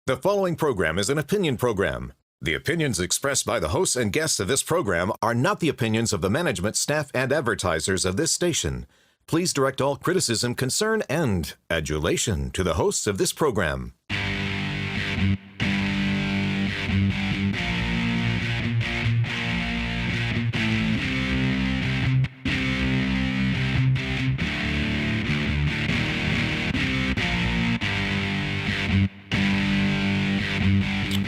The following program is an opinion program. The opinions expressed by the hosts and guests of this program are not the opinions of the management, staff, and advertisers of this station. Please direct all criticism, concern, and adulation to the hosts of this program.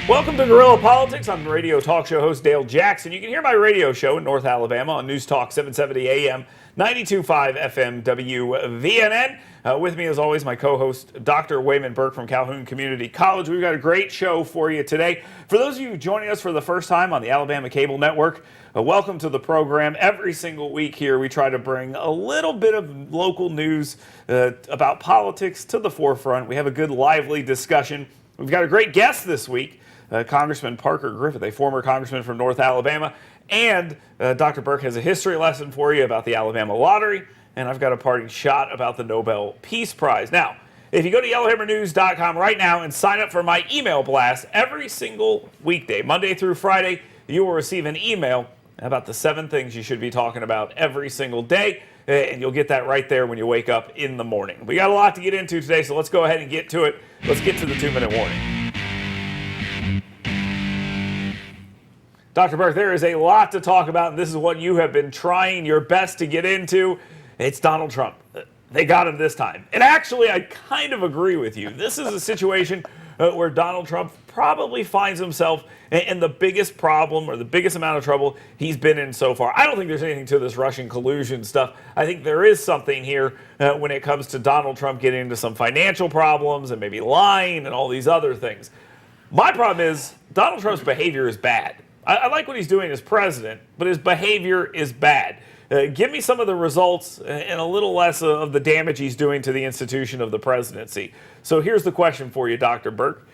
Welcome to Guerrilla Politics. I'm radio talk show host Dale Jackson. You can hear my radio show in North Alabama on News Talk 770 AM, 92.5 FM WVNN. With me, as always, my co-host, Dr. Wayman Burke from Calhoun Community College. We've got a great show for you today. For those of you joining us for the first time on the Alabama Cable Network, welcome to the program. Every single week here, we try to bring a little bit of local news about politics to the forefront. We have a good, lively discussion. We've got a great guest this week. Congressman Parker Griffith, a former congressman from North Alabama, and Dr. Burke has a history lesson for you about the Alabama lottery, and I've got a parting shot about the Nobel Peace Prize. Now, if you go to yellowhammernews.com right now and sign up for my email blast every single weekday, Monday through Friday, you will receive an email about the 7 things you should be talking about every single day, and you'll get that right there when you wake up in the morning. We got a lot to get into today, so let's go ahead and get to it. Let's get to the 2-minute warning. Dr. Burke, there is a lot to talk about, and this is what you have been trying your best to get into. It's Donald Trump. They got him this time. And actually, I kind of agree with you. This is a situation where Donald Trump probably finds himself in the biggest problem or the biggest amount of trouble he's been in so far. I don't think there's anything to this Russian collusion stuff. I think there is something here when it comes to Donald Trump getting into some financial problems and maybe lying and all these other things. My problem is Donald Trump's behavior is bad. I like what he's doing as president, but his behavior is bad. Give me some of the results and a little less of the damage he's doing to the institution of the presidency. So here's the question for you, Dr. Burke.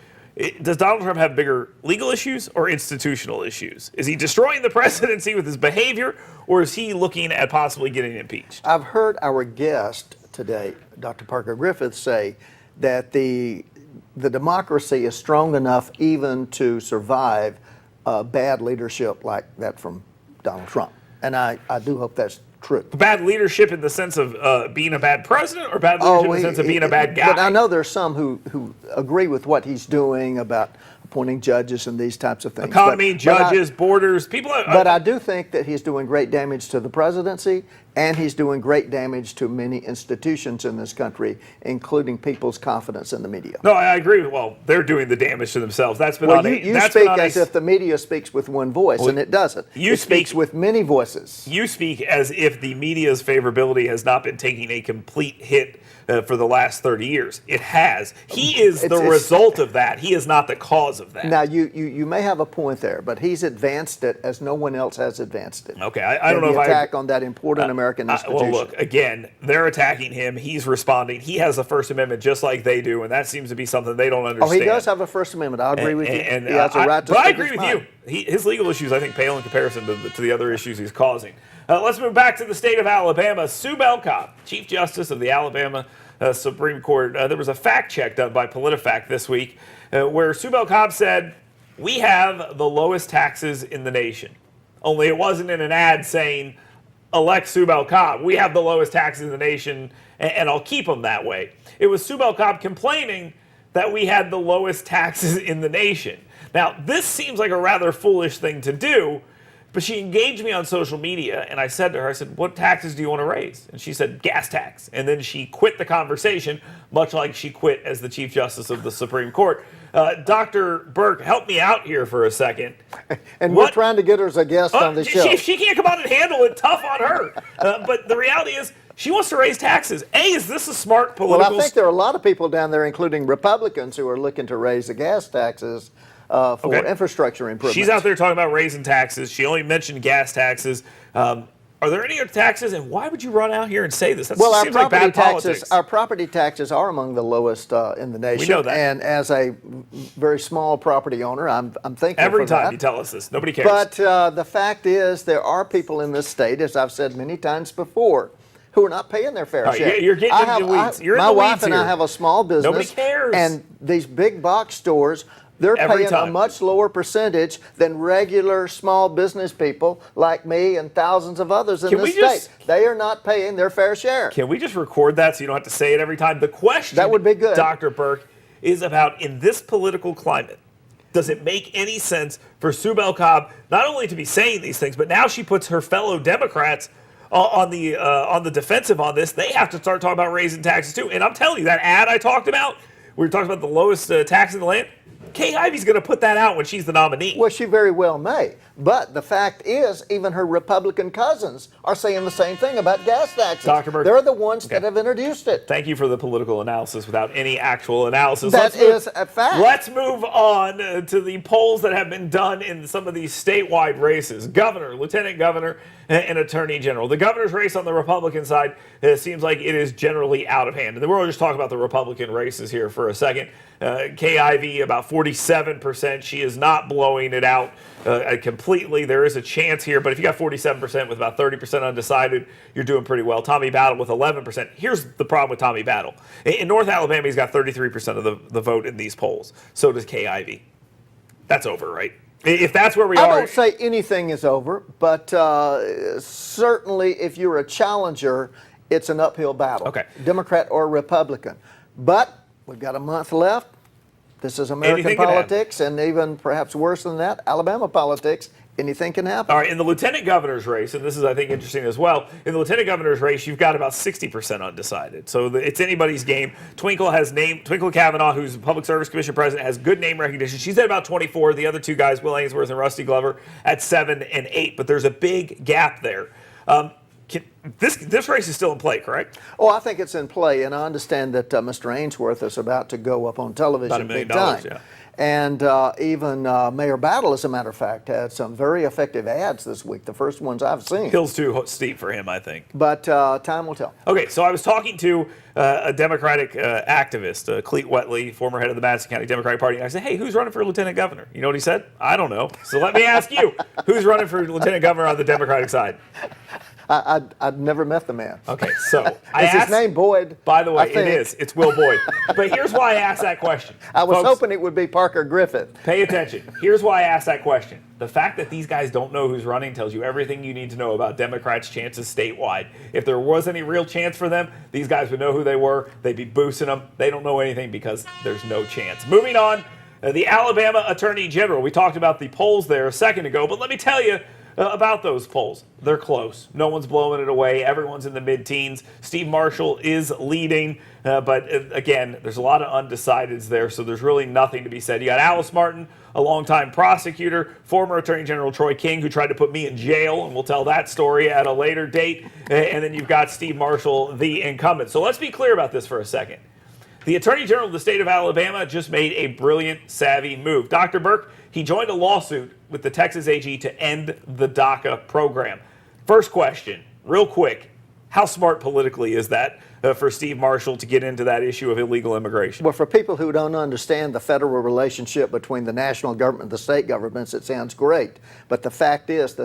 Does Donald Trump have bigger legal issues or institutional issues? Is he destroying the presidency with his behavior, or is he looking at possibly getting impeached? I've heard our guest today, Dr. Parker Griffith, say that the democracy is strong enough even to survive bad leadership like that from Donald Trump. And I do hope that's true. Bad leadership in the sense of being a bad president, or bad leadership in the sense of being a bad guy? But I know there's some who agree with what he's doing about appointing judges and these types of things. Economy, judges, borders, people. But I do think that he's doing great damage to the presidency, and he's doing great damage to many institutions in this country, including people's confidence in the media. No, I agree. Well, they're doing the damage to themselves. That's been on you speak as if the media speaks with one voice, and it doesn't. It speaks with many voices. You speak as if the media's favorability has not been taking a complete hit for the last 30 years. It has. He is the result of that. He is not the cause of that. Now, you may have a point there, but he's advanced it as no one else has advanced it. Okay, I don't know if I attack on that important American institution. Well, look, again, they're attacking him. He's responding. He has a First Amendment just like they do, and that seems to be something they don't understand. Oh, he does have a First Amendment. I agree with you. And he has a right to but I speak agree his with mind. you. His legal issues, I think, pale in comparison to the other issues he's causing. Let's move back to the state of Alabama. Sue Bell Cobb, Chief Justice of the Alabama Supreme Court. There was a fact check done by PolitiFact this week where Sue Bell Cobb said, "We have the lowest taxes in the nation." Only it wasn't in an ad saying, "Elect Sue Bell Cobb. We have the lowest taxes in the nation, and I'll keep them that way." It was Sue Bell Cobb complaining that we had the lowest taxes in the nation. Now, this seems like a rather foolish thing to do, but she engaged me on social media, and I said to her, "What taxes do you want to raise?" And she said, "Gas tax." And then she quit the conversation, much like she quit as the Chief Justice of the Supreme Court. Dr. Burke, help me out here for a second. And we're trying to get her as a guest on the show. She can't come on and handle it. Tough on her. But the reality is, she wants to raise taxes. Is this a smart political... Well, I think there are a lot of people down there, including Republicans, who are looking to raise the gas taxes for infrastructure improvements. She's out there talking about raising taxes. She only mentioned gas taxes. Are there any other taxes, and why would you run out here and say this? That seems like bad politics. Our property taxes are among the lowest in the nation. We know that. And as a very small property owner, I'm thankful every for that. time you tell us this. Nobody cares. But the fact is, there are people in this state, as I've said many times before, who are not paying their fair share. You're getting into the weeds. You're in my the wife weeds and here. I have a small business. Nobody cares. And these big box stores, they're Every paying time. a much lower percentage than regular small business people like me and thousands of others in Can the we state. just- They are not paying their fair share. Can we just record that so you don't have to say it every time? The question, That would be good. Dr. Burke, is about in this political climate, does it make any sense for Sue Bell Cobb not only to be saying these things, but now she puts her fellow Democrats on the defensive on this? They have to start talking about raising taxes too. And I'm telling you, that ad I talked about, we were talking about the lowest tax in the land. Kay Ivey's going to put that out when she's the nominee. Well, she very well may. But the fact is, even her Republican cousins are saying the same thing about gas taxes. Dr. Burke. They're the ones that have introduced it. Thank you for the political analysis without any actual analysis. That is a fact. Let's move on to the polls that have been done in some of these statewide races. Governor, lieutenant governor, and attorney general. The governor's race on the Republican side seems like it is generally out of hand. And then we'll just talk about the Republican races here for a second. Kay Ivey, about 47%. She is not blowing it out completely. There is a chance here, but if you got 47% with about 30% undecided, you're doing pretty well. Tommy Battle with 11%. Here's the problem with Tommy Battle. In North Alabama, he's got 33% of the vote in these polls. So does Kay Ivey. That's over, right? If that's where we are. I don't say anything is over, but certainly if you're a challenger, it's an uphill battle. Okay. Democrat or Republican. But we've got a month left. This is American Anything can politics, and even perhaps worse than that, Alabama politics. Anything can happen. All right, in the lieutenant governor's race, and this is, I think, interesting as well, in the lieutenant governor's race, you've got about 60% undecided. So it's anybody's game. Twinkle Kavanaugh, who's Public Service Commission president, has good name recognition. She's at about 24. The other two guys, Will Ainsworth and Rusty Glover, at 7 and 8. But there's a big gap there. This race is still in play, correct? Oh, I think it's in play, and I understand that Mr. Ainsworth is about to go up on television About $1 million, big time. yeah. And even Mayor Battle, as a matter of fact, had some very effective ads this week, the first ones I've seen. Hill's too steep for him, I think. But time will tell. Okay, so I was talking to a Democratic activist, Clete Wheatley, former head of the Madison County Democratic Party. And I said, hey, who's running for lieutenant governor? You know what he said? I don't know. So let me ask you, who's running for lieutenant governor on the Democratic side? I'd never met the man. Okay, so Is his name Boyd? By the way, I think. it is. It's Will Boyd. But here's why I asked that question. I was Folks, hoping it would be Parker Griffith. pay attention. Here's why I asked that question. The fact that these guys don't know who's running tells you everything you need to know about Democrats' chances statewide. If there was any real chance for them, these guys would know who they were. They'd be boosting them. They don't know anything because there's no chance. Moving on, the Alabama Attorney General. We talked about the polls there a second ago, but let me tell you about those polls. They're close. No one's blowing it away. Everyone's in the mid-teens. Steve Marshall is leading, but again, there's a lot of undecideds there, so there's really nothing to be said. You got Alice Martin, a longtime prosecutor, former Attorney General Troy King, who tried to put me in jail, and we'll tell that story at a later date. And then you've got Steve Marshall, the incumbent. So let's be clear about this for a second. The Attorney General of the state of Alabama just made a brilliant, savvy move. Dr. Burke, he joined a lawsuit with the Texas AG to end the DACA program. First question, real quick, how smart politically is that for Steve Marshall to get into that issue of illegal immigration? Well, for people who don't understand the federal relationship between the national government and the state governments, it sounds great. But the fact is,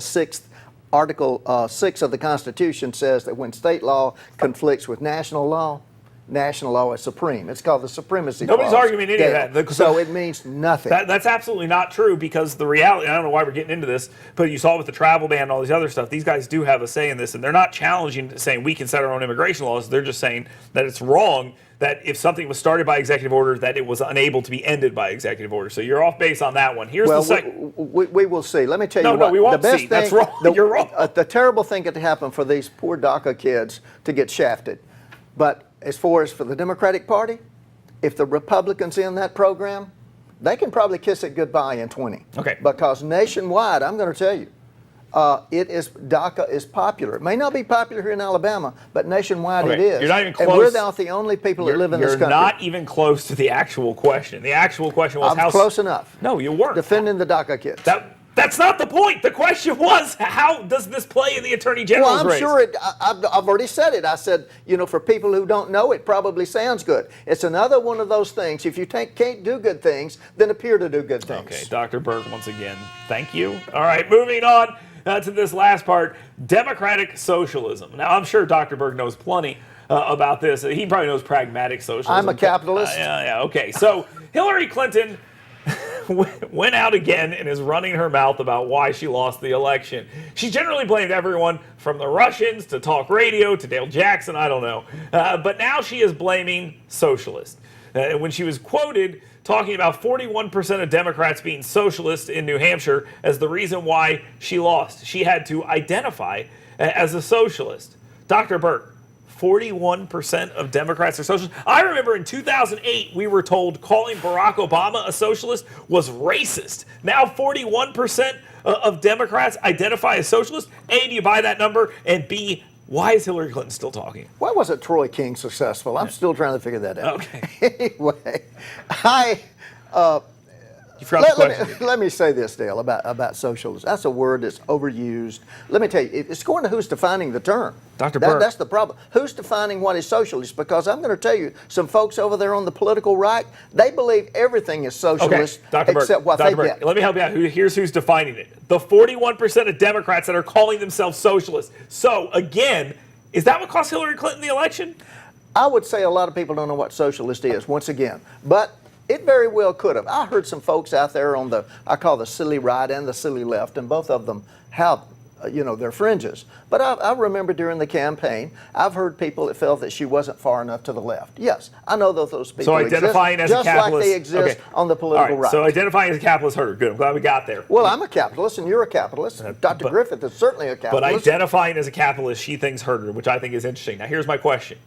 Article 6 of the Constitution says that when state law conflicts with national law is supreme. It's called the supremacy clause. Nobody's arguing any of that. So it means nothing. That's absolutely not true, because the reality, I don't know why we're getting into this, but you saw it with the travel ban and all these other stuff. These guys do have a say in this, and they're not challenging saying we can set our own immigration laws. They're just saying that it's wrong that if something was started by executive order, that it was unable to be ended by executive order. So you're off base on that one. Here's the second. We will see. Let me tell you what. No, we won't the best see. That's thing, wrong. You're wrong. The terrible thing could happen for these poor DACA kids to get shafted. But as far as for the Democratic Party, if the Republicans in that program, they can probably kiss it goodbye in 20. Okay. Because nationwide, I'm going to tell you, DACA is popular. It may not be popular here in Alabama, but nationwide it is. You're not even close. And we're not the only people that live in this country. You're not even close to the actual question. The actual question was I'm close enough. No, you weren't. Defending the DACA kids. That's not the point. The question was, how does this play in the Attorney General's race? Well, I'm sure I've already said it. I said, for people who don't know, it probably sounds good. It's another one of those things. If you can't do good things, then appear to do good things. Okay, Dr. Burke, once again, thank you. All right, moving on. to this last part, democratic socialism. Now, I'm sure Dr. Berg knows plenty about this. He probably knows pragmatic socialism. I'm a capitalist. Yeah, okay. So Hillary Clinton went out again and is running her mouth about why she lost the election. She generally blamed everyone from the Russians to talk radio to Dale Jackson, I don't know. But now she is blaming socialists. When she was quoted talking about 41% of Democrats being socialist in New Hampshire as the reason why she lost, she had to identify as a socialist. Dr. Burke, 41% of Democrats are socialists. I remember in 2008, we were told calling Barack Obama a socialist was racist. Now 41% of Democrats identify as socialists. A, do you buy that number? And B, why is Hillary Clinton still talking? Why wasn't Troy King successful? I'm still trying to figure that out. Okay. Anyway, You forgot the question. let me say this, Dale, about socialism. That's a word that's overused. Let me tell you, it's going to who's defining the term. Dr. Burke. That's the problem. Who's defining what is socialist? Because I'm going to tell you, some folks over there on the political right, they believe everything is socialist except what they get. Let me help you out. Here's who's defining it. The 41% of Democrats that are calling themselves socialists. So, again, is that what cost Hillary Clinton the election? I would say a lot of people don't know what socialist is, once again. But it very well could have. I heard some folks out there on I call the silly right and the silly left, and both of them have, their fringes. But I remember during the campaign, I've heard people that felt that she wasn't far enough to the left. Yes, I know those people so identifying exist, as a capitalist, just like they exist on the political right. So identifying as a capitalist hurt her. Good. I'm glad we got there. Well, I'm a capitalist, and you're a capitalist. Dr. Griffith is certainly a capitalist. But identifying as a capitalist, she thinks hurt her, which I think is interesting. Now, here's my question.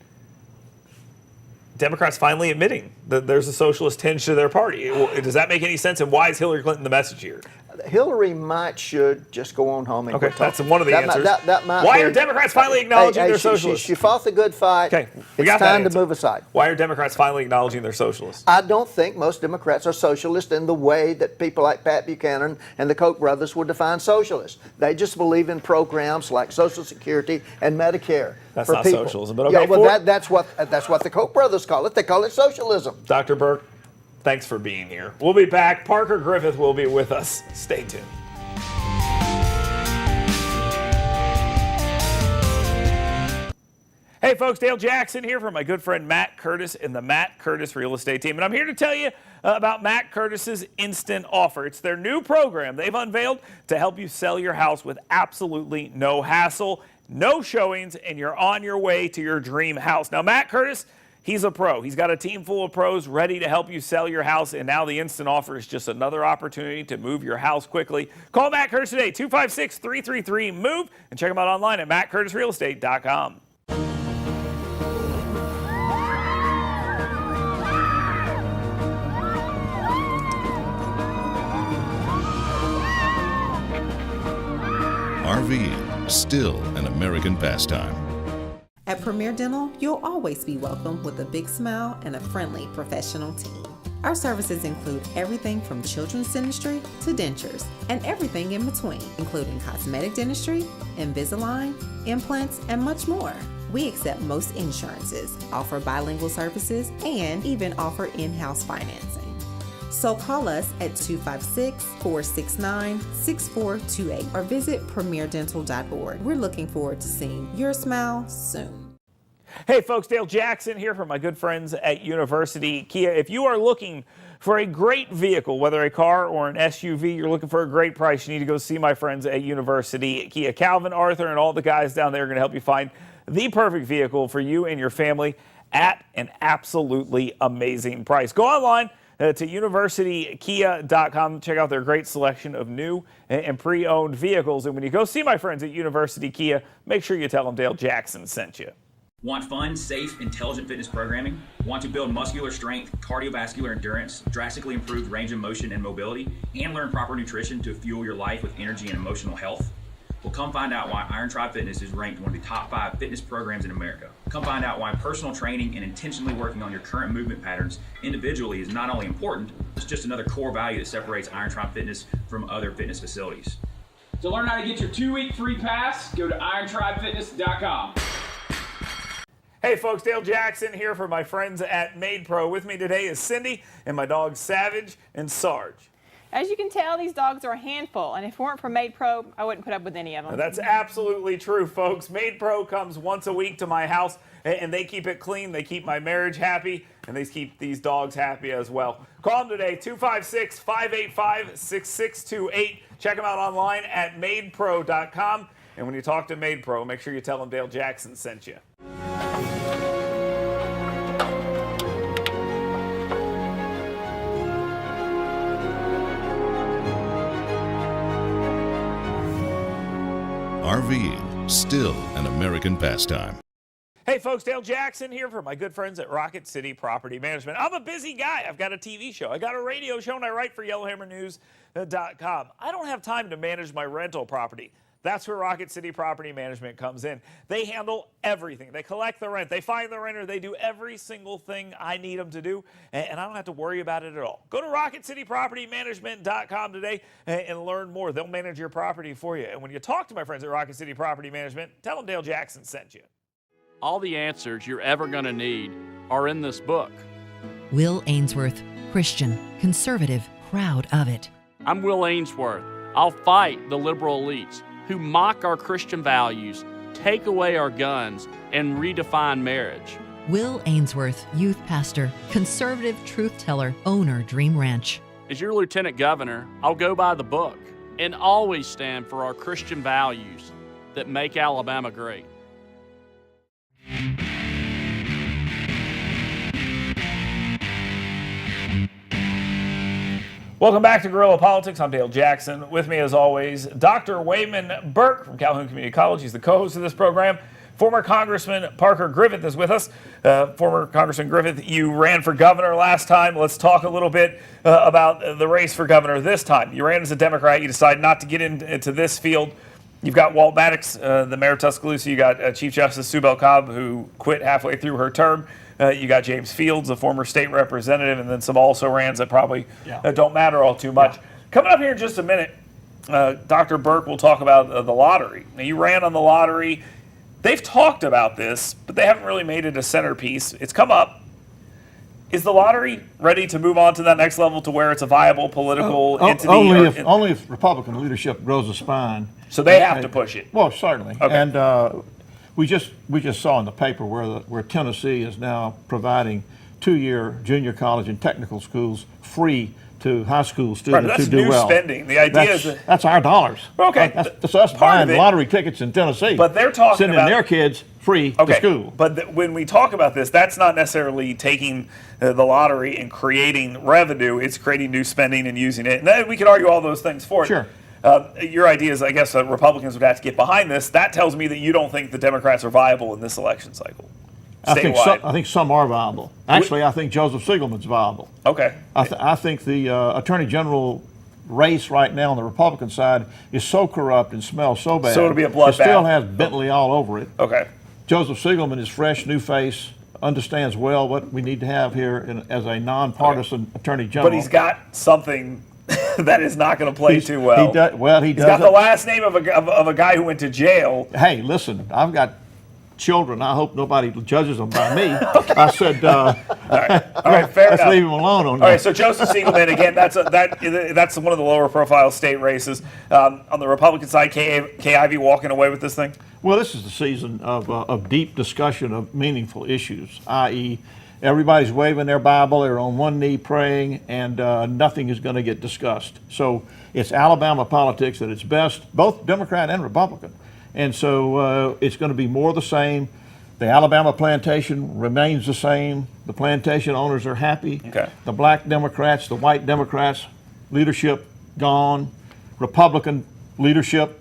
Democrats finally admitting that there's a socialist tinge to their party. Does that make any sense? And why is Hillary Clinton the message here? Hillary should just go on home and quit talking. That's one of the answers. Why why are Democrats finally acknowledging they're socialists? She fought the good fight. Okay, we it's got time that to move aside. Why are Democrats finally acknowledging they're socialists? I don't think most Democrats are socialist in the way that people like Pat Buchanan and the Koch brothers would define socialist. They just believe in programs like Social Security and Medicare. That's for not people. Socialism, but okay. Yeah, well, that's what the Koch brothers call it. They call it socialism. Dr. Burke, thanks for being here. We'll be back. Parker Griffith will be with us. Stay tuned. Hey folks, Dale Jackson here for my good friend Matt Curtis and the Matt Curtis Real Estate Team. And I'm here to tell you about Matt Curtis's Instant Offer. It's their new program they've unveiled to help you sell your house with absolutely no hassle, no showings, and you're on your way to your dream house. Now, Matt Curtis, he's a pro. He's got a team full of pros ready to help you sell your house, and now the Instant Offer is just another opportunity to move your house quickly. Call Matt Curtis today, 256-333-MOVE, and check him out online at mattcurtisrealestate.com. RVing, still an American pastime. At Premier Dental, you'll always be welcome with a big smile and a friendly professional team. Our services include everything from children's dentistry to dentures and everything in between, including cosmetic dentistry, Invisalign, implants, and much more. We accept most insurances, offer bilingual services, and even offer in-house financing. So call us at 256-469-6428 or visit premierdental.org. We're looking forward to seeing your smile soon. Hey folks, Dale Jackson here from my good friends at University Kia. If you are looking for a great vehicle, whether a car or an SUV, you're looking for a great price, you need to go see my friends at University Kia. Calvin, Arthur, and all the guys down there are going to help you find the perfect vehicle for you and your family at an absolutely amazing price. Go online to universitykia.com. Check out their great selection of new and pre-owned vehicles. And when you go see my friends at University Kia, make sure you tell them Dale Jackson sent you. Want fun, safe, intelligent fitness programming? Want to build muscular strength, cardiovascular endurance, drastically improve range of motion and mobility, and learn proper nutrition to fuel your life with energy and emotional health? Well, come find out why Iron Tribe Fitness is ranked one of the top 5 fitness programs in America. Come find out why personal training and intentionally working on your current movement patterns individually is not only important, it's just another core value that separates Iron Tribe Fitness from other fitness facilities. To learn how to get your 2-week free pass, go to irontribefitness.com. Hey folks, Dale Jackson here for my friends at Made Pro. With me today is Cindy and my dogs Savage and Sarge. As you can tell, these dogs are a handful, and if it weren't for Maid Pro, I wouldn't put up with any of them. That's absolutely true, folks. Maid Pro comes once a week to my house, and they keep it clean. They keep my marriage happy, and they keep these dogs happy as well. Call them today, 256-585-6628. Check them out online at maidpro.com. And when you talk to Maid Pro, make sure you tell them Dale Jackson sent you. RVing, still an American pastime. Hey folks, Dale Jackson here for my good friends at Rocket City Property Management. I'm a busy guy. I've got a TV show. I got a radio show, and I write for YellowhammerNews.com. I don't have time to manage my rental property. That's where Rocket City Property Management comes in. They handle everything. They collect the rent. They find the renter. They do every single thing I need them to do, and I don't have to worry about it at all. Go to RocketCityPropertyManagement.com today and learn more. They'll manage your property for you. And when you talk to my friends at Rocket City Property Management, tell them Dale Jackson sent you. All the answers you're ever going to need are in this book. Will Ainsworth, Christian, conservative, proud of it. I'm Will Ainsworth. I'll fight the liberal elites who mock our Christian values, take away our guns, and redefine marriage. Will Ainsworth, youth pastor, conservative truth teller, owner, Dream Ranch. As your lieutenant governor, I'll go by the book and always stand for our Christian values that make Alabama great. Welcome back to Guerrilla Politics. I'm Dale Jackson. With me, as always, Dr. Wayman Burke from Calhoun Community College. He's the co-host of this program. Former Congressman Parker Griffith is with us. Former Congressman Griffith, you ran for governor last time. Let's talk a little bit about the race for governor this time. You ran as a Democrat. You decided not to get into this field. You've got Walt Maddox, the mayor of Tuscaloosa. You got Chief Justice Bell Cobb, who quit halfway through her term. You got James Fields, a former state representative, and then some also-rans that probably don't matter all too much. Coming up here in just a minute, Dr. Burke will talk about the lottery. Now, you ran on the lottery. They've talked about this, but they haven't really made it a centerpiece. It's come up. Is the lottery ready to move on to that next level to where it's a viable political entity? Only if Republican leadership grows a spine. So they have to push it. Well, certainly. Okay. And we just saw in the paper where Tennessee is now providing 2-year junior college and technical schools free to high school students who do well. That's new spending. The idea is that's our dollars. Okay, that's us buying lottery tickets in Tennessee. But they're talking sending about their kids free to school. But when we talk about this, that's not necessarily taking the lottery and creating revenue. It's creating new spending and using it. And then we could argue all those things for it. Sure. Your idea is, I guess, Republicans would have to get behind this. That tells me that you don't think the Democrats are viable in this election cycle. I think some are viable. Actually, I think Joseph Siegelman's viable. Okay. I think the Attorney General race right now on the Republican side is so corrupt and smells so bad. So it'll be a bloodbath. It still has Bentley all over it. Okay. Joseph Siegelman is fresh, new face, understands well what we need to have here as a nonpartisan Attorney General. But he's got something that is not going to play too well. He does. He's got the last name of a guy who went to jail. Hey, listen, I've got children. I hope nobody judges them by me. Okay. I said, all right, fair let's enough. leave him alone on that. All right, so Joseph Siegelman, again, that's one of the lower profile state races. On the Republican side, Kay Ivey walking away with this thing? Well, this is the season of deep discussion of meaningful issues, i.e., everybody's waving their Bible, they're on one knee praying, and nothing is going to get discussed. So it's Alabama politics at its best, both Democrat and Republican. And so it's going to be more of the same. The Alabama plantation remains the same. The plantation owners are happy. Okay. The black Democrats, the white Democrats, leadership gone. Republican leadership,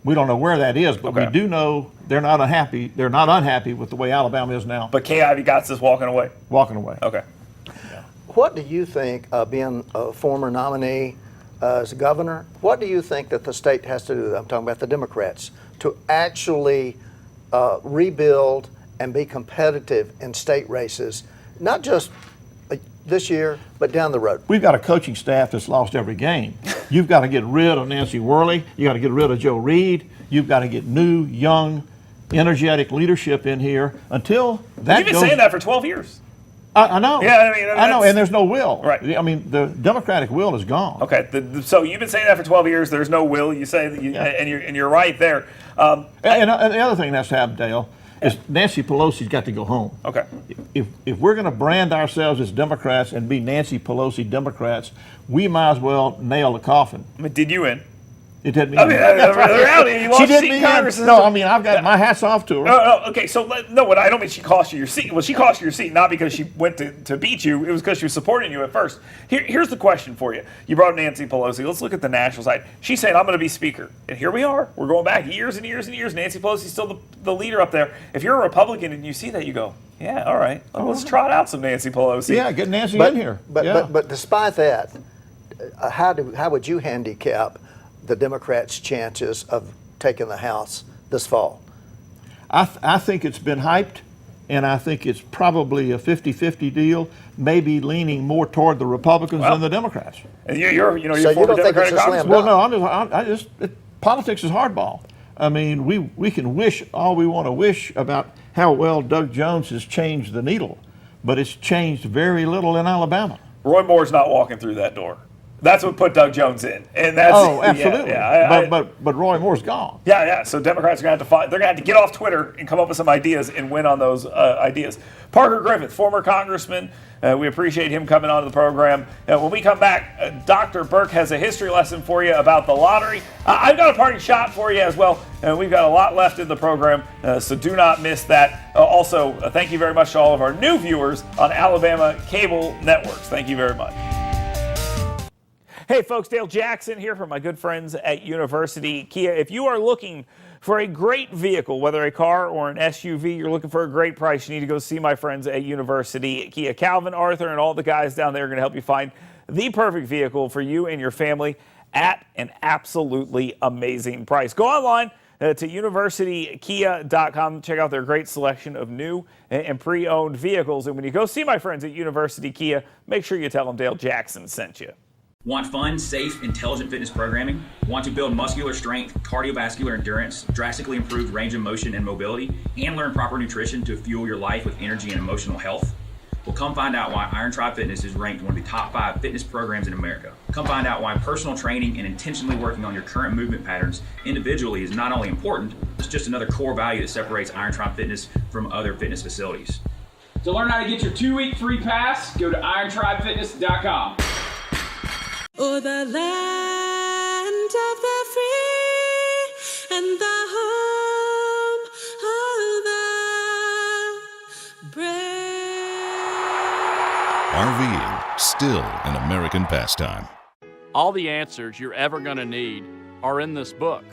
we don't know where that is, but we do know they're not unhappy. They're not unhappy with the way Alabama is now. But Kay Ivey got this walking away. Walking away. Okay. Yeah. What do you think, being a former nominee as governor, what do you think that the state has to do? I'm talking about the Democrats, to actually rebuild and be competitive in state races, not just this year, but down the road? We've got a coaching staff that's lost every game. You've got to get rid of Nancy Worley. You got to get rid of Joe Reed. You've got to get new, young, energetic leadership in here until that You've been saying that for 12 years. I know. Yeah, I know, and there's no will. Right. I mean, the Democratic will is gone. Okay, so you've been saying that for 12 years. There's no will. You say that, and you're right there. And the other thing that's happened, Dale, is Nancy Pelosi's got to go home. Okay. If we're going to brand ourselves as Democrats and be Nancy Pelosi Democrats, we might as well nail the coffin. I mean, did you in? It did me. I mean, the reality, you lost seat in Congress. No, I mean, I've got my hats off to her. Okay, so what I don't mean she cost you your seat. Well, she cost you your seat not because she went to beat you. It was because she was supporting you at first. Here's the question for you. You brought up Nancy Pelosi. Let's look at the national side. She's saying, I'm going to be speaker. And here we are. We're going back years and years and years. Nancy Pelosi's still the leader up there. If you're a Republican and you see that, you go, yeah, all right. Let's trot out some Nancy Pelosi. Yeah, get Nancy in here. But despite that, how would you handicap the Democrats' chances of taking the House this fall? I think it's been hyped, and I think it's probably a 50-50 deal, maybe leaning more toward the Republicans than the Democrats. And you're so former you don't think it's a slam Well, dunk? no, politics is hardball. I mean, we can wish all we want to wish about how well Doug Jones has changed the needle, but it's changed very little in Alabama. Roy Moore's not walking through that door. That's what put Doug Jones in, and that's absolutely. But Roy Moore's gone. Yeah. So Democrats are going to have to fight. They're going to have to get off Twitter and come up with some ideas and win on those ideas. Parker Griffith, former congressman, we appreciate him coming on to the program. When we come back, Dr. Burke has a history lesson for you about the lottery. I've got a parting shot for you as well. We've got a lot left in the program, so do not miss that. Also, thank you very much to all of our new viewers on Alabama cable networks. Thank you very much. Hey folks, Dale Jackson here from my good friends at University Kia. If you are looking for a great vehicle, whether a car or an SUV, you're looking for a great price, you need to go see my friends at University Kia. Calvin, Arthur, and all the guys down there are going to help you find the perfect vehicle for you and your family at an absolutely amazing price. Go online to universitykia.com. Check out their great selection of new and pre-owned vehicles. And when you go see my friends at University Kia, make sure you tell them Dale Jackson sent you. Want fun, safe, intelligent fitness programming? Want to build muscular strength, cardiovascular endurance, drastically improve range of motion and mobility, and learn proper nutrition to fuel your life with energy and emotional health? Well, come find out why Iron Tribe Fitness is ranked one of the top 5 fitness programs in America. Come find out why personal training and intentionally working on your current movement patterns individually is not only important, it's just another core value that separates Iron Tribe Fitness from other fitness facilities. To learn how to get your 2-week free pass, go to irontribefitness.com. Oh, the land of the free and the home of the brave. RVing, still an American pastime. All the answers you're ever going to need are in this book.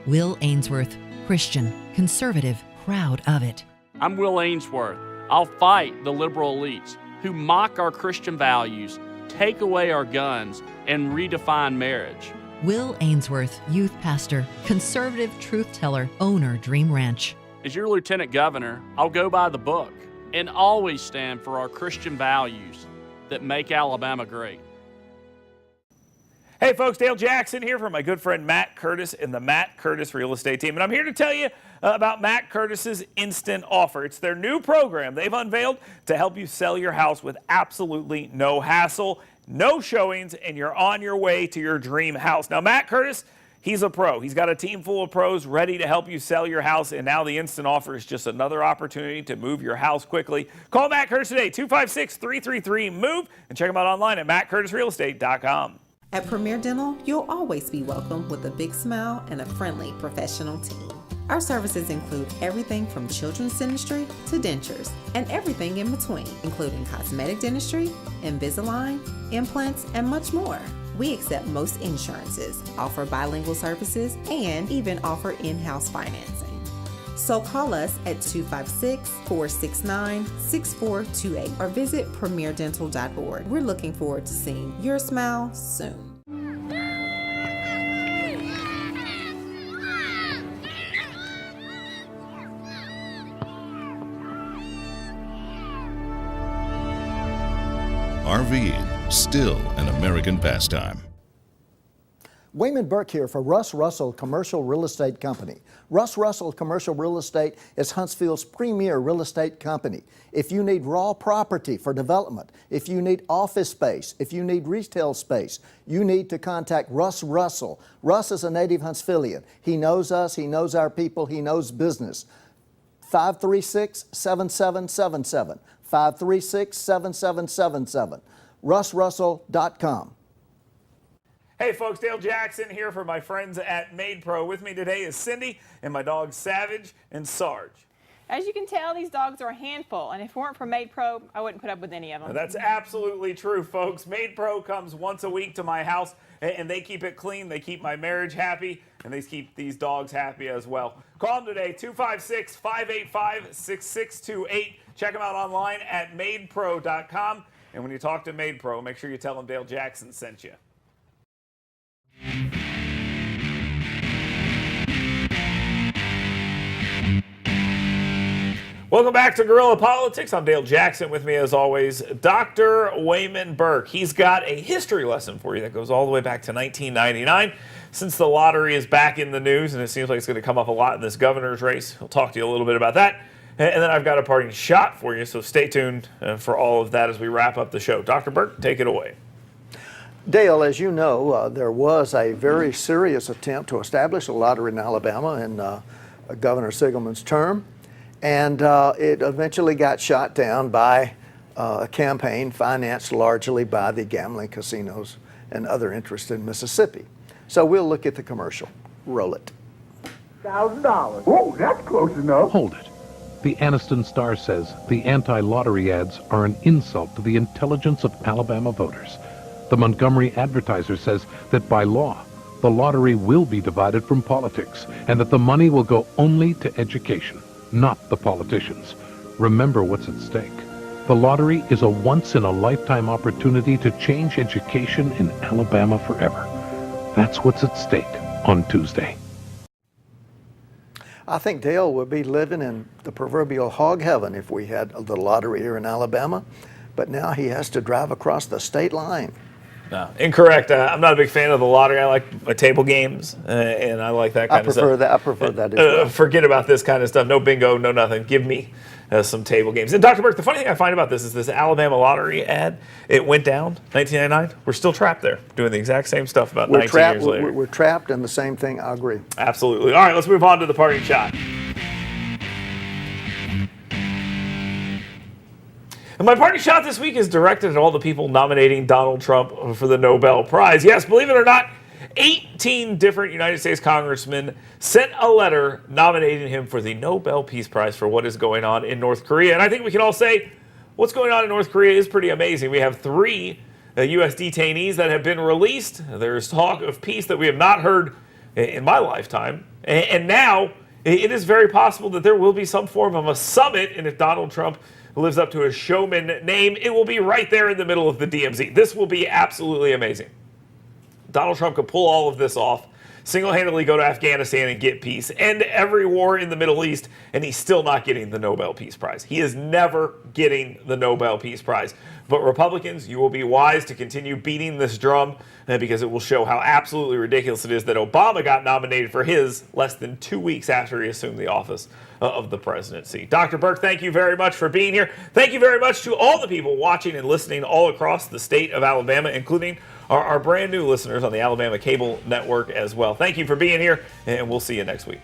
Will Ainsworth, Christian, conservative, proud of it. I'm Will Ainsworth. I'll fight the liberal elites who mock our Christian values, take away our guns, and redefine marriage. Will Ainsworth, youth pastor, conservative truth teller, owner, Dream Ranch. As your lieutenant governor, I'll go by the book and always stand for our Christian values that make Alabama great. Hey folks, Dale Jackson here from my good friend Matt Curtis and the Matt Curtis Real Estate Team. And I'm here to tell you about Matt Curtis's Instant Offer. It's their new program they've unveiled to help you sell your house with absolutely no hassle, no showings, and you're on your way to your dream house. Now, Matt Curtis, he's a pro. He's got a team full of pros ready to help you sell your house, and now the Instant Offer is just another opportunity to move your house quickly. Call Matt Curtis today, 256-333-MOVE, and check him out online at mattcurtisrealestate.com. At Premier Dental, you'll always be welcome with a big smile and a friendly professional team. Our services include everything from children's dentistry to dentures and everything in between, including cosmetic dentistry, Invisalign, implants, and much more. We accept most insurances, offer bilingual services, and even offer in-house financing. So call us at 256-469-6428 or visit premierdental.org. We're looking forward to seeing your smile soon. RVing, still an American pastime. Wayman Burke here for Russ Russell Commercial Real Estate Company. Russ Russell Commercial Real Estate is Huntsville's premier real estate company. If you need raw property for development, if you need office space, if you need retail space, you need to contact Russ Russell. Russ is a native Huntsvillian. He knows us, he knows our people, he knows business. 536-7777. 536-7777. RussRussell.com. Hey folks, Dale Jackson here for my friends at Made Pro. With me today is Cindy and my dogs Savage and Sarge. As you can tell, these dogs are a handful, and if it weren't for Made Pro, I wouldn't put up with any of them. That's absolutely true, folks. Made Pro comes once a week to my house, and they keep it clean. They keep my marriage happy, and they keep these dogs happy as well. Call them today, 256-585-6628. Check them out online at madepro.com. And when you talk to Made Pro, make sure you tell them Dale Jackson sent you. Welcome back to Guerrilla Politics. I'm Dale Jackson. With me, as always, Dr. Wayman Burke. He's got a history lesson for you that goes all the way back to 1999. Since the lottery is back in the news, and it seems like it's going to come up a lot in this governor's race, he'll talk to you a little bit about that. And then I've got a parting shot for you, so stay tuned for all of that as we wrap up the show. Dr. Burke, take it away. Dale, as you know, there was a very serious attempt to establish a lottery in Alabama in Governor Sigelman's term. And it eventually got shot down by a campaign financed largely by the gambling casinos and other interests in Mississippi. So we'll look at the commercial. Roll it. $1,000. Whoa, that's close enough. Hold it. The Anniston Star says the anti-lottery ads are an insult to the intelligence of Alabama voters. The Montgomery Advertiser says that by law, the lottery will be divided from politics and that the money will go only to education, not the politicians. Remember what's at stake. The lottery is a once-in-a-lifetime opportunity to change education in Alabama forever. That's what's at stake on Tuesday. I think Dale would be living in the proverbial hog heaven if we had the lottery here in Alabama, but now he has to drive across the state line. No, incorrect. I'm not a big fan of the lottery. I like my table games, and I like that kind of stuff. I prefer that as well. Forget about this kind of stuff. No bingo, no nothing. Give me some table games. And Dr. Burke, the funny thing I find about this is this Alabama lottery ad, it went down 1999. We're still trapped there, doing the exact same stuff about 19 years later. We're trapped in the same thing. I agree. Absolutely. All right, let's move on to the parting shot. And my parting shot this week is directed at all the people nominating Donald Trump for the Nobel Prize. Yes, believe it or not, 18 different United States congressmen sent a letter nominating him for the Nobel Peace Prize for what is going on in North Korea. And I think we can all say what's going on in North Korea is pretty amazing. We have 3 U.S. detainees that have been released. There's talk of peace that we have not heard in my lifetime. And now it is very possible that there will be some form of a summit. And if Donald Trump lives up to his showman name, it will be right there in the middle of the DMZ. This will be absolutely amazing. Donald Trump could pull all of this off, single-handedly go to Afghanistan and get peace, end every war in the Middle East, and he's still not getting the Nobel Peace Prize. He is never getting the Nobel Peace Prize. But Republicans, you will be wise to continue beating this drum because it will show how absolutely ridiculous it is that Obama got nominated for his less than 2 weeks after he assumed the office of the presidency. Dr. Burke, thank you very much for being here. Thank you very much to all the people watching and listening all across the state of Alabama, including our brand new listeners on the Alabama Cable Network as well. Thank you for being here, and we'll see you next week.